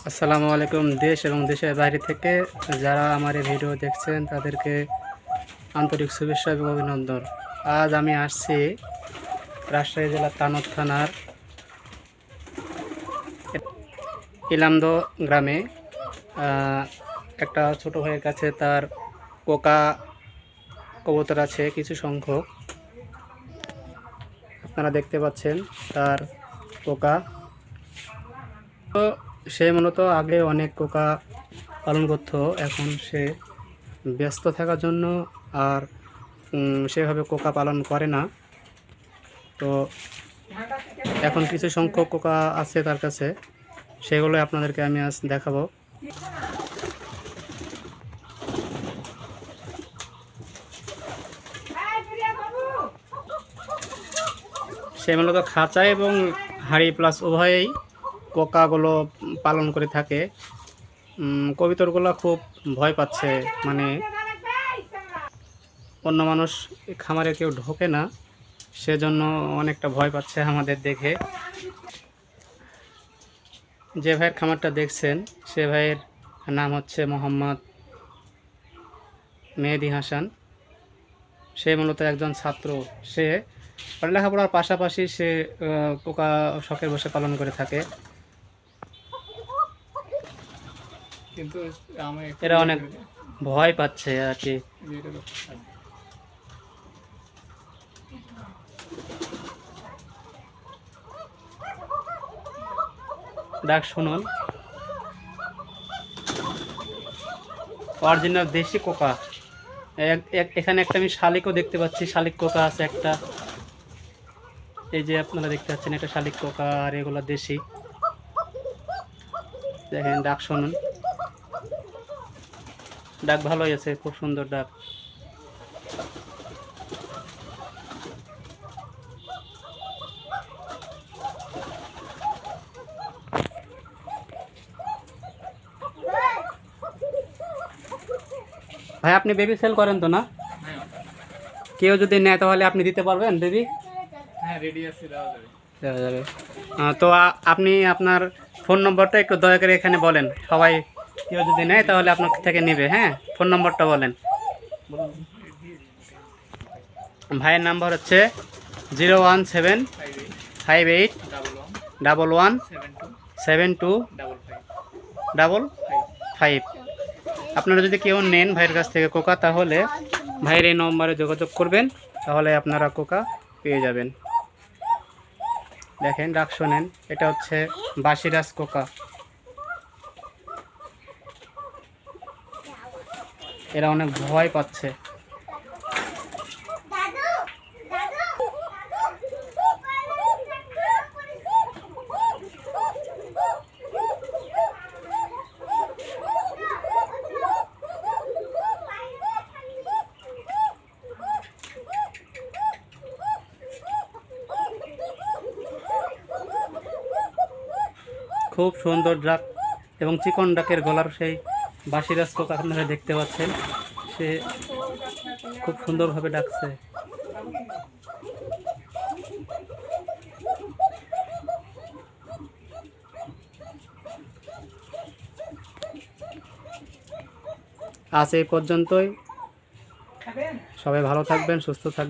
আসসালামু আলাইকুম। দেশ এবং দেশের বাইরে থেকে যারা আমার এই ভিডিও দেখছেন তাদেরকে আন্তরিক শুভেচ্ছা এবং অভিনন্দন। আজ আমি আসছি রাজশাহী জেলার তানোর থানার ইলামদো গ্রামে। একটা ছোট ভাইয়ের কাছে তার কোকা কবুতর আছে কিছু সংখ্যক, আপনারা দেখতে পাচ্ছেন তার কোকা। তো সে মূলত আগে অনেক কোকা পালন করত, এখন সে ব্যস্ত থাকার জন্য আর সেভাবে কোকা পালন করে না। তো এখন কিছু সংখ্যক কোকা আছে তার কাছে, সেগুলো আপনাদেরকে আমি আজ দেখাবো। সে মূলত খাঁচা এবং হাঁড়ি প্লাস উভয়েই কোকাগুলো পালন করে থাকে। কবুতরগুলো খুব ভয় পাচ্ছে, মানে অন্য মানুষ খামারে কেউ ঢোকে না, সেজন্য অনেকটা ভয় পাচ্ছে আমাদের দেখে। যে ভাইয়ের খামারটা দেখছেন সে ভাইয়ের নাম হচ্ছে মোহাম্মদ মেহেদি হাসান। সে মূলত একজন ছাত্র। সে লেখাপড়ার পাশাপাশি সে কোকা শখের বসে পালন করে থাকে। কিন্তু এরা অনেক ভয় পাচ্ছে আর কি। ডাক শুনুন, অরিজিনাল দেশি কোকা। এখানে একটা আমি শালিকও দেখতে পাচ্ছি, শালিক কোকা আছে একটা। এই যে আপনারা দেখতে পাচ্ছেন এটা শালিক কোকা, আর এগুলো দেশি। দেখেন ডাক শুনুন, ডাক ভালোই আছে, খুব সুন্দর ডাক। ভাই আপনি বেবি সেল করেন তো না? কেউ যদি নেয় তাহলে আপনি দিতে পারবেন বেবি? হ্যাঁ, রেডি আছে, দেওয়া যাবে। যাবে। তো আপনি আপনার ফোন নম্বরটা একটু দয়া করে এখানে বলেন, সবাই কেউ যদি নেয় তাহলে আপনার থেকে নেবে। হ্যাঁ, ফোন নম্বরটা বলেন। ভাইয়ের নাম্বার হচ্ছে 0175811727255। আপনারা যদি কেউ নেন ভাইয়ের কাছ থেকে কোকা, তাহলে ভাইয়ের এই নম্বরে যোগাযোগ করবেন, তাহলে আপনারা কোকা পেয়ে যাবেন। দেখেন ডাক শোনেন, এটা হচ্ছে বাসিরাজ কোকা। এরা অনেক ভয় পাচ্ছে। খুব সুন্দর ডাক এবং চিকন ডাকের গলার সেই বাসিরাজ কোকা আপনারা দেখতে পাচ্ছেন, সে খুব সুন্দরভাবে ডাকছে। আজ এই পর্যন্তই। সবাই ভালো থাকবেন, সুস্থ থাকবেন।